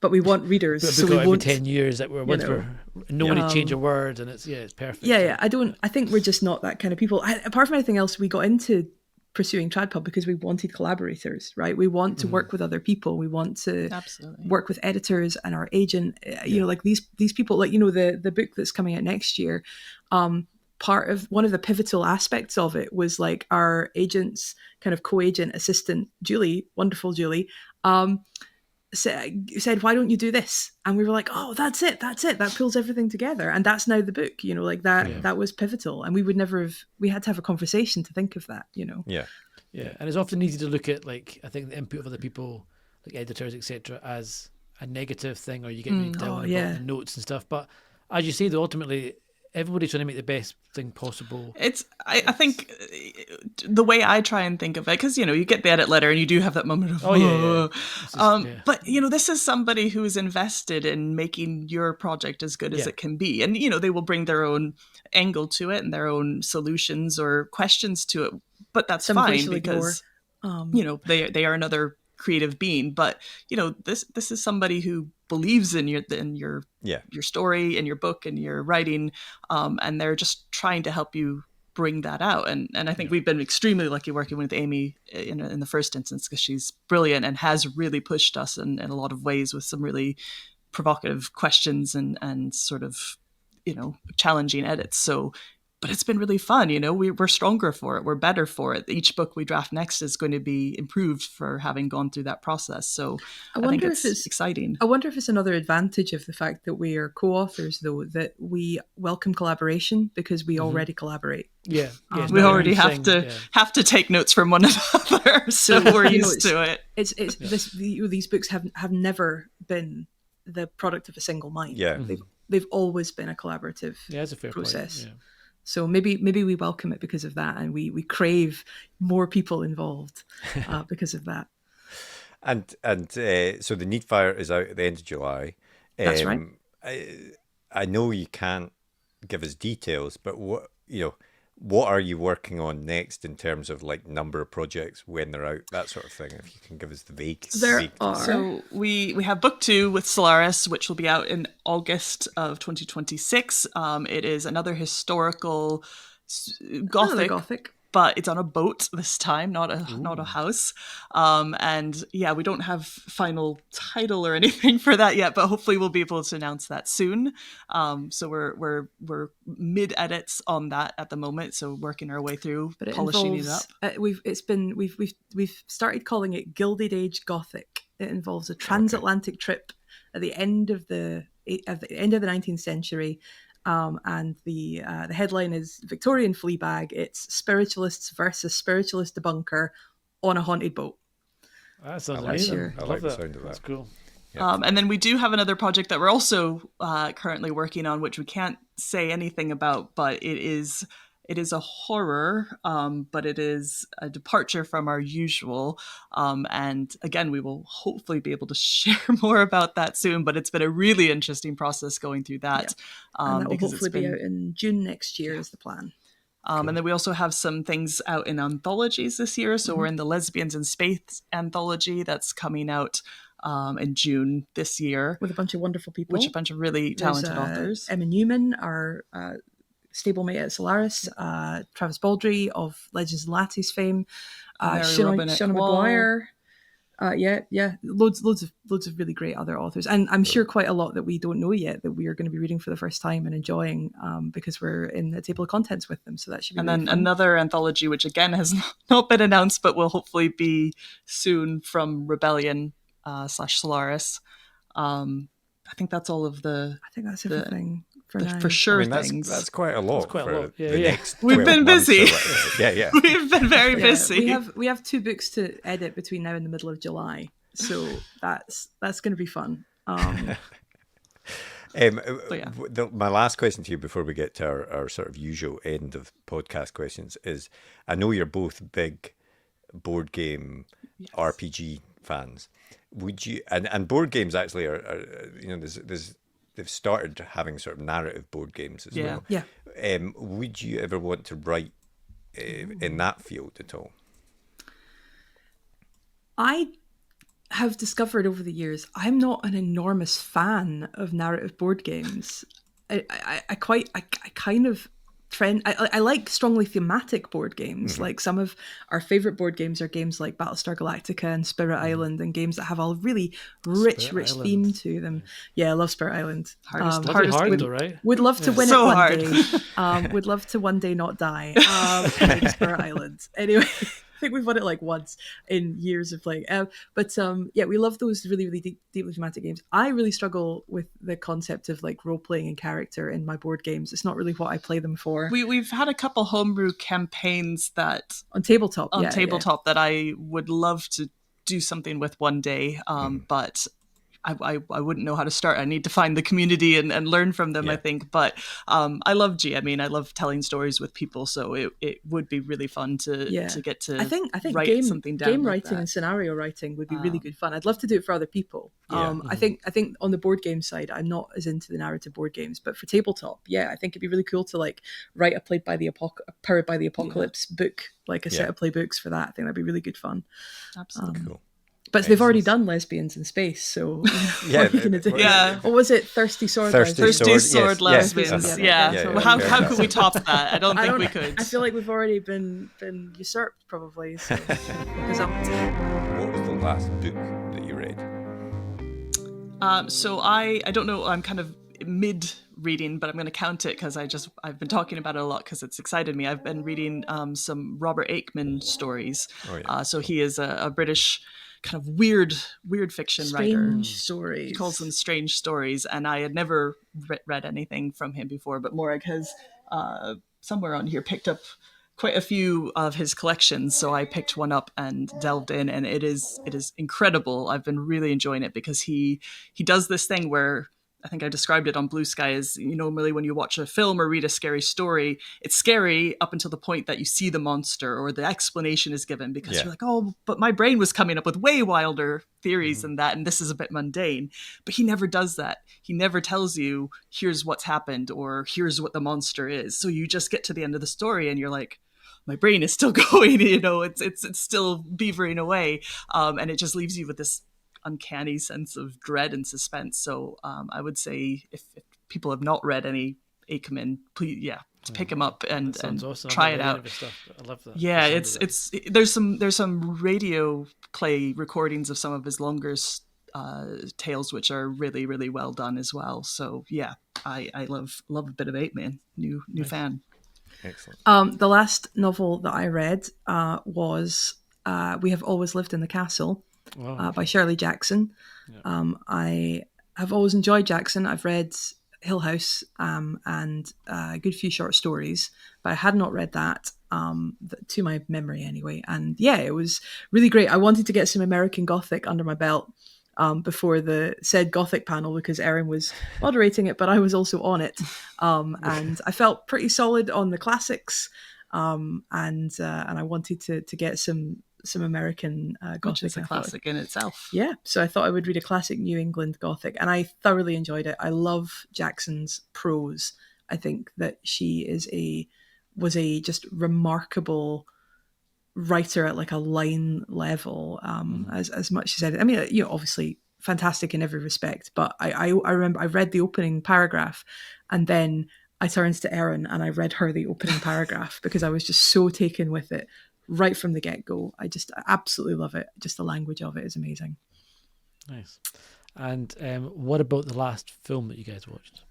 but we want readers, so we won't 10 years that we're nobody change a word, and it's perfect. I think we're just not that kind of people. Apart from anything else, we got into pursuing TradPub because we wanted collaborators, right? We want to work with other people. We want to work with editors and our agent. Like these people, like the book that's coming out next year. Part of one of the pivotal aspects of it was like our agent's kind of co-agent assistant, Julie, wonderful Julie, said, why don't you do this? And we were like, oh, that's it, that pulls everything together, and that's now the book, that was pivotal, and we had to have a conversation to think of that. And it's often easy to look at, like, I think the input of other people, like editors, etc., as a negative thing, or you get really down about the notes and stuff, but as you say, though, ultimately everybody's trying to make the best thing possible. I think the way I try and think of it, because you get the edit letter and you do have that moment of but this is somebody who is invested in making your project as good as it can be, and they will bring their own angle to it and their own solutions or questions to it, but that's fine because they are another creative being. But this is somebody who believes in your story and your book and your writing, and they're just trying to help you bring that out. And I think we've been extremely lucky working with Amy in the first instance, because she's brilliant and has really pushed us in a lot of ways with some really provocative questions and sort of, challenging edits. So, but it's been really fun. We're stronger for it. We're better for it. Each book we draft next is going to be improved for having gone through that process. So I think it's exciting. I wonder if it's another advantage of the fact that we are co-authors, though, that we welcome collaboration because we already collaborate. Yeah, we already have to take notes from one another, so we're used to it. These books have never been the product of a single mind. Yeah, they've always been a collaborative that's a fair process. Point. Yeah. So maybe we welcome it because of that, and we crave more people involved because of that. And so the Needfire is out at the end of July. That's right. I know you can't give us details, but what are you working on next in terms of like number of projects, when they're out, that sort of thing? If you can give us the vague. So we have book 2 with Solaris, which will be out in August of 2026. It is another historical Gothic. But it's on a boat this time, not a house. And yeah, we don't have final title or anything for that yet, but hopefully we'll be able to announce that soon. So we're mid edits on that at the moment, so working our way through, polishing it up. We've started calling it Gilded Age Gothic. It involves a transatlantic trip at the end of the 19th century. And the headline is Victorian Fleabag. It's spiritualists versus spiritualist debunker on a haunted boat. That sounds amazing. I like the sound of that. That's cool. Yeah. And then we do have another project that we're also currently working on, which we can't say anything about, but it is a horror, but it is a departure from our usual. And again, we will hopefully be able to share more about that soon, but it's been a really interesting process going through that. And that will hopefully be out in June next year is the plan. And then we also have some things out in anthologies this year. So we're in the Lesbians in Space anthology that's coming out in June this year. With a bunch of wonderful people. A bunch of really talented authors. Emma Newman, our stablemate at Solaris, Travis Baldry of Legends and Lattice fame, Shona Maguire, loads of really great other authors, and I'm sure quite a lot that we don't know yet that we are going to be reading for the first time and enjoying, because we're in the table of contents with them. So that should be. And really then fun. Another anthology, which again has not been announced, but will hopefully be soon, from Rebellion / Solaris. I think that's all of the. I think that's everything. For sure, things. That's quite a lot. Next We've been busy. Yeah. We've been very busy. We have 2 books to edit between now and the middle of July, so that's going to be fun. My last question to you before we get to our sort of usual end of podcast questions is: I know you're both big board game RPG fans. Would you? And board games actually are they've started having sort of narrative board games as well. Yeah. Would you ever want to write in that field at all? I have discovered over the years I'm not an enormous fan of narrative board games. I kind of trend. I like strongly thematic board games. Like some of our favorite board games are games like Battlestar Galactica and Spirit Island, and games that have a really rich theme to them. Yeah, I love Spirit Island. Hard though, right? Would love to win so it one hard. day. Would love to one day not die. Spirit Island. Anyway. I think we've won it like once in years of playing. We love those really, really deeply thematic games. I really struggle with the concept of like role playing and character in my board games. It's not really what I play them for. We've had a couple homebrew campaigns that on tabletop that I would love to do something with one day, but I wouldn't know how to start. I need to find the community and learn from them, I think. But I love GMing. I love telling stories with people. So it would be really fun to get to I think write something down. Game like writing that. and scenario writing would be really good fun. I'd love to do it for other people. I think on the board game side, I'm not as into the narrative board games. But for tabletop, I think it'd be really cool to like write a Powered by the Apocalypse book, like a set of playbooks for that. I think that'd be really good fun. Absolutely. Cool. But they've already done Lesbians in Space, so what are you going to do? Yeah. What was it? Thirsty Sword Sword Lesbians. Yeah. Well, how could we top that? I don't think we could. I feel like we've already been usurped, probably. So. What was the last book that you read? So I don't know, I'm kind of mid reading, but I'm going to count it because I've been talking about it a lot because it's excited me. I've been reading some Robert Aikman stories. Oh, yeah. So he is a British kind of weird fiction writer. Strange stories. He calls them strange stories, and I had never read anything from him before, but Morag has somewhere on here picked up quite a few of his collections, so I picked one up and delved in, and it is incredible. I've been really enjoying it because he does this thing where I think I described it on Blue Sky as, normally when you watch a film or read a scary story, it's scary up until the point that you see the monster or the explanation is given, because you're like, oh, but my brain was coming up with way wilder theories than that, and this is a bit mundane. But he never does that. He never tells you, here's what's happened or here's what the monster is. So you just get to the end of the story and you're like, my brain is still going, it's still beavering away. And it just leaves you with this uncanny sense of dread and suspense. So I would say if people have not read any Aikman, please, pick him up and awesome. Try it out. I love that. Yeah, there's some radio play recordings of some of his longer tales, which are really, really well done as well. So yeah, I love a bit of Aikman. New fan. Excellent. The last novel that I read was We Have Always Lived in the Castle by Shirley Jackson. Yeah. I have always enjoyed Jackson. I've read Hill House and a good few short stories, but I had not read that, to my memory anyway. And yeah, it was really great. I wanted to get some American Gothic under my belt before the said Gothic panel, because Erin was moderating it, but I was also on it. And I felt pretty solid on the classics. And I wanted to get some American Gothic. Which is a classic in itself. Yeah, so I thought I would read a classic New England Gothic, and I thoroughly enjoyed it. I love Jackson's prose. I think that she was a just remarkable writer at like a line level, as much as anything. I mean, obviously fantastic in every respect, but I remember I read the opening paragraph and then I turned to Erin and I read her the opening paragraph because I was just so taken with it right from the get-go. I absolutely love it. Just the language of it is amazing. Nice. And what about the last film that you guys watched?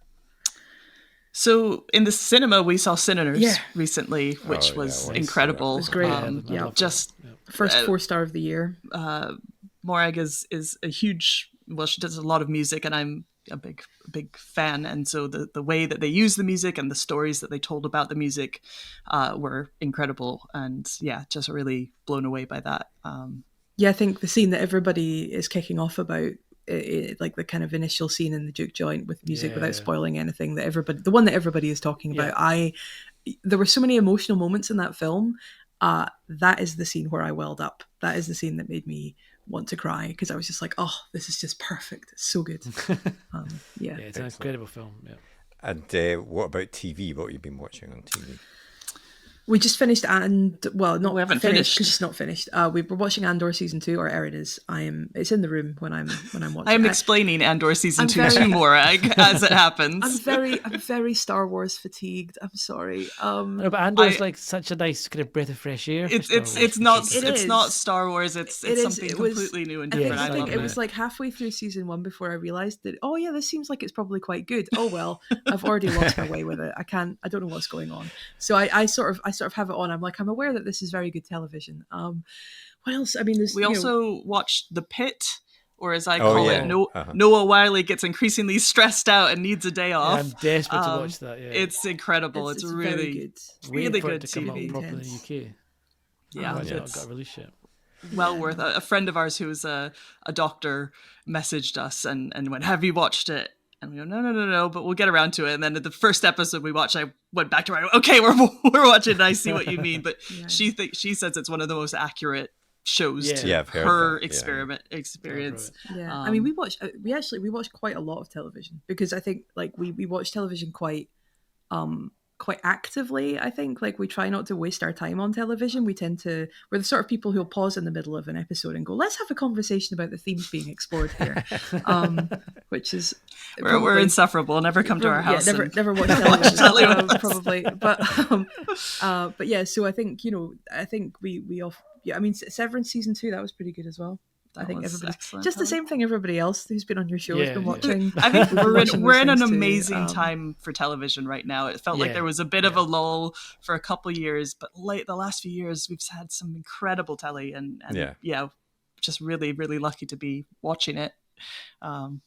So in the cinema, we saw Sinners recently, which was incredible. It was great. Just first 4-star of the year. Morag is a huge. Well, she does a lot of music, and I'm a big fan. And so the way that they use the music and the stories that they told about the music were incredible. And yeah, just really blown away by that. I think the scene that everybody is kicking off about, like the kind of initial scene in the juke joint with music without spoiling anything, the one that everybody is talking about. There were so many emotional moments in that film. That is the scene where I welled up. That is the scene that made me want to cry, because I was just like, oh, this is just perfect. It's so good. It's an incredible film. Yeah. And what about TV? What have you been watching on TV? We just finished, we haven't finished because it's not finished. We were watching Andor season 2, or Erin is. It's in the room when I'm watching. I'm explaining Andor season 2 to Morag as it happens. I'm very Star Wars fatigued. I'm sorry. No, but Andor is like such a nice kind of breath of fresh air. It's not Star Wars. It's something completely new and different. I think it was like halfway through season 1 before I realised that, oh yeah, this seems like it's probably quite good. Oh well, I've already lost my way with it. I don't know what's going on. So I sort of have it on. I'm aware that this is very good television. What else? I mean, we also watched The Pit, or as I call it, Noah Wiley gets increasingly stressed out and needs a day off. Yeah, I'm desperate to watch that. Yeah. It's incredible. It's really good. Really good to come TV. out properly in the UK. Yeah, it's got a release yet. Well worth. A friend of ours who's a doctor messaged us and went, "Have you watched it?" And we go, no, but we'll get around to it. And then at the first episode we watched, I went back to her. Okay, we're watching it. I see what you mean, but she says it's one of the most accurate shows to her experience. Yeah, I mean, we watched quite a lot of television, because I think like we watch television quite actively. I think like we try not to waste our time on television. We're the sort of people who'll pause in the middle of an episode and go, let's have a conversation about the themes being explored here. Which is we're insufferable. Never come to our house. Never watch television. Probably, but yeah. So I think we I mean, Severance season 2, that was pretty good as well. I think was everybody's excellent, just the Helen. same thing everybody else who's been on your show has been watching. I think We've been watching we're those in an things too. amazing time for television right now. It felt like there was a bit of a lull for a couple of years, but the last few years we've had some incredible telly, and just really, really lucky to be watching it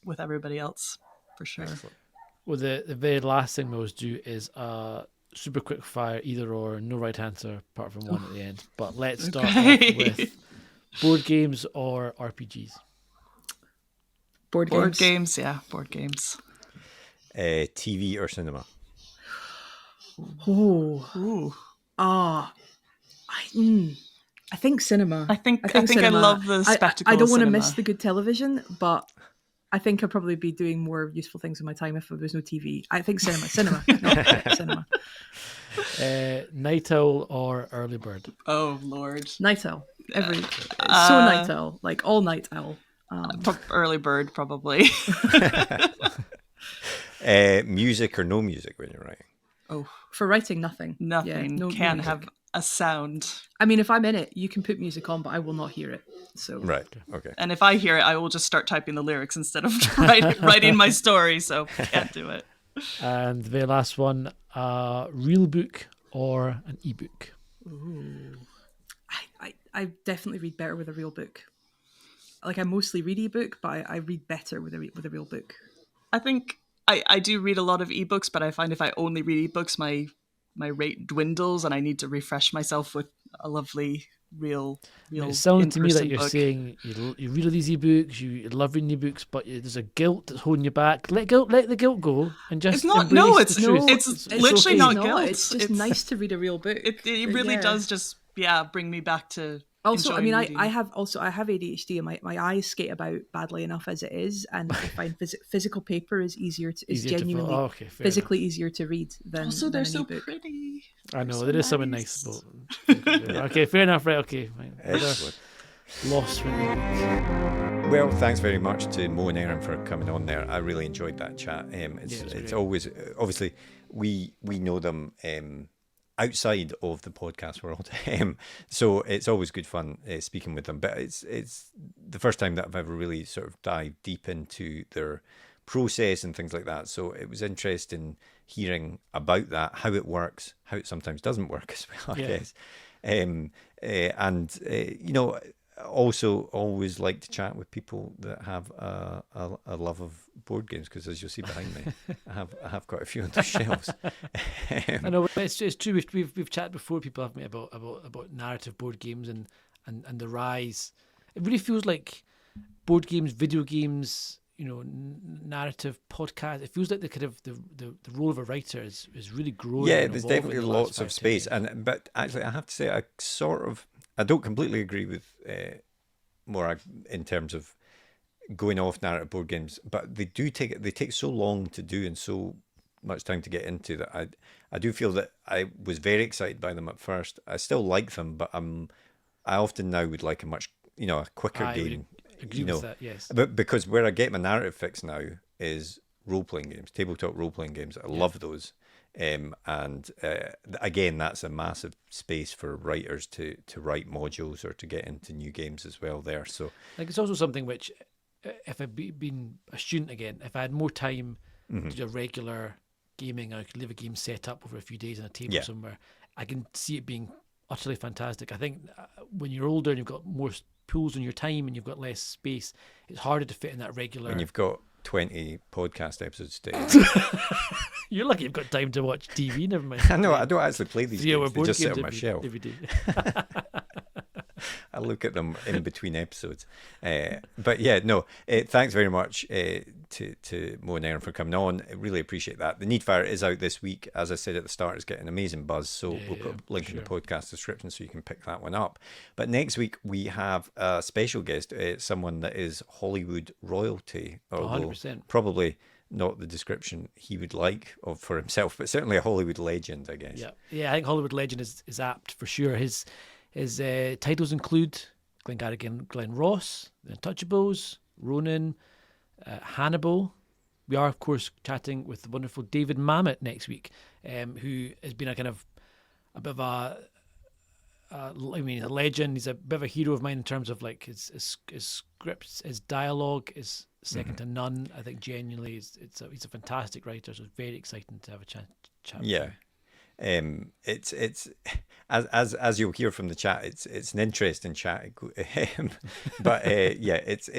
with everybody else, for sure. Excellent. Well, the very last thing we always do is super quick fire, either or, no right answer apart from one at the end. But let's start off with board games or RPGs. Board games, board games. TV or cinema? I think cinema. I think cinema. I love the spectacle. I don't want to cinema. miss the good television, but I think I'd probably be doing more useful things in my time if there was no TV. I think cinema. Cinema. Night owl or early bird? Oh Lord, night owl. So night owl, like all night owl. Early bird, probably. Music or no music when you're writing? Oh, for writing, nothing. Nothing. Can't have a sound. I mean, if I'm in it, you can put music on, but I will not hear it. So right, okay. And if I hear it, I will just start typing the lyrics instead of writing my story. So can't do it. And the last one, real book or an ebook? Ooh. I definitely read better with a real book. Like I mostly read ebook, but I read better with a real book. I think I do read a lot of ebooks, but I find if I only read ebooks, my rate dwindles, and I need to refresh myself with a lovely real. It sounds to me like you're book. saying you read all these ebooks, you love reading ebooks, but there's a guilt that's holding you back. Let the guilt go and just it's not. embrace No, the it's truth. it's literally not guilt. It's just nice to read a real book. It really does just bring me back to. Also, I mean, reading. I have ADHD, and my eyes skate about badly enough as it is, and I find physical paper is genuinely physically easier to read than. Also, they're so e-book. pretty. I know there is something nice about. Okay, fair enough. Right, okay. Lost. Well, thanks very much to Mo and Erin for coming on there. I really enjoyed that chat. It's always obviously we know them. Outside of the podcast world, so it's always good fun speaking with them. But it's the first time that I've ever really sort of dived deep into their process and things like that. So it was interesting hearing about that, how it works, how it sometimes doesn't work as well, I guess. Also always like to chat with people that have a love of board games, because as you'll see behind me, I have quite a few on the shelves. I know it's true. We've chatted before. People have me about narrative board games and the rise. It really feels like board games, video games, narrative podcast. It feels like the kind of the role of a writer is really growing. Yeah, there's definitely lots of space, but actually I have to say I don't completely agree with Morag in terms of going off narrative board games, but they take so long to do and so much time to get into that I do feel that I was very excited by them at first. I still like them, but I often now would like a much a quicker game. Agree with that, yes. But because where I get my narrative fix now is role-playing games, tabletop role-playing games. I love those. Again, that's a massive space for writers to write modules or to get into new games as well there. So it's also something which, if I'd been a student again, if I had more time to do a regular gaming, I could leave a game set up over a few days on a table somewhere, I can see it being utterly fantastic. I think when you're older and you've got more pools on your time and you've got less space, it's harder to fit in that regular. And you've got 20 podcast episodes to You're lucky you've got time to watch TV, never mind. I know, I don't actually play these games. They just sit on my shelf. Every day. I look at them in between episodes. But yeah, no, thanks very much to Mo and Erin for coming on. I really appreciate that. The Needfire is out this week. As I said at the start, it's getting amazing buzz, so we'll put a link in the podcast description so you can pick that one up. But next week we have a special guest, someone that is Hollywood royalty, although 100%. Probably not the description he would like for himself, but certainly a Hollywood legend, I guess. Yeah, I think Hollywood legend is apt for sure. His titles include Glengarry Glen Ross, The Untouchables, Ronin, Hannibal. We are, of course, chatting with the wonderful David Mamet next week, who has been a bit of I mean, a legend. He's a bit of a hero of mine in terms of like his scripts, his dialogue is second to none. I think genuinely, he's a fantastic writer. So it's very exciting to have a chat with Yeah. him. It's as you'll hear from the chat, it's an interesting chat. But yeah, it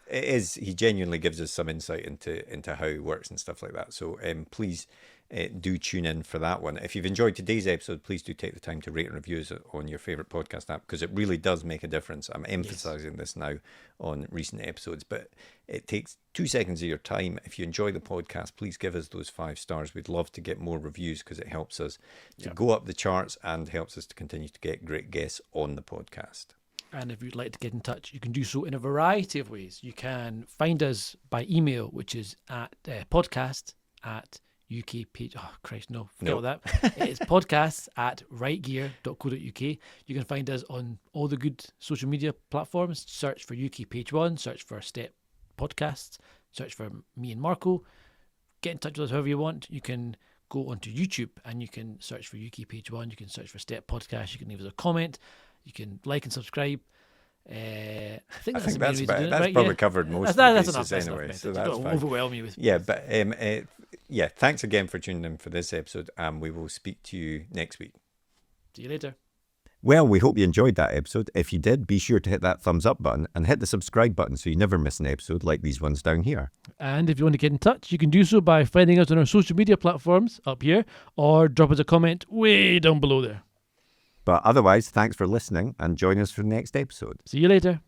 is. He genuinely gives us some insight into how he works and stuff like that. So please. Do tune in for that one. If you've enjoyed today's episode, please do take the time to rate and review us on your favourite podcast app, because it really does make a difference. I'm emphasising this now on recent episodes, but it takes 2 seconds of your time. If you enjoy the podcast, please give us those 5 stars. We'd love to get more reviews because it helps us to go up the charts and helps us to continue to get great guests on the podcast. And if you'd like to get in touch, you can do so in a variety of ways. You can find us by email, which is at podcast at UK page. Oh Christ, no, forget all that. It's podcasts at rightgear.co.uk. You can find us on all the good social media platforms. Search for UK Page 1, search for Step Podcasts, search for me and Marco. Get in touch with us however you want. You can go onto YouTube and you can search for UK Page 1. You can search for Step Podcast. You can leave us a comment. You can like and subscribe. I think that's probably covered most of the bases anyway. So that's don't fine. overwhelm you with. But yeah, thanks again for tuning in for this episode, and we will speak to you next week. See you later. Well, we hope you enjoyed that episode. If you did, be sure to hit that thumbs up button and hit the subscribe button so you never miss an episode like these ones down here. And if you want to get in touch, you can do so by finding us on our social media platforms up here, or drop us a comment way down below there. But otherwise, thanks for listening and join us for the next episode. See you later.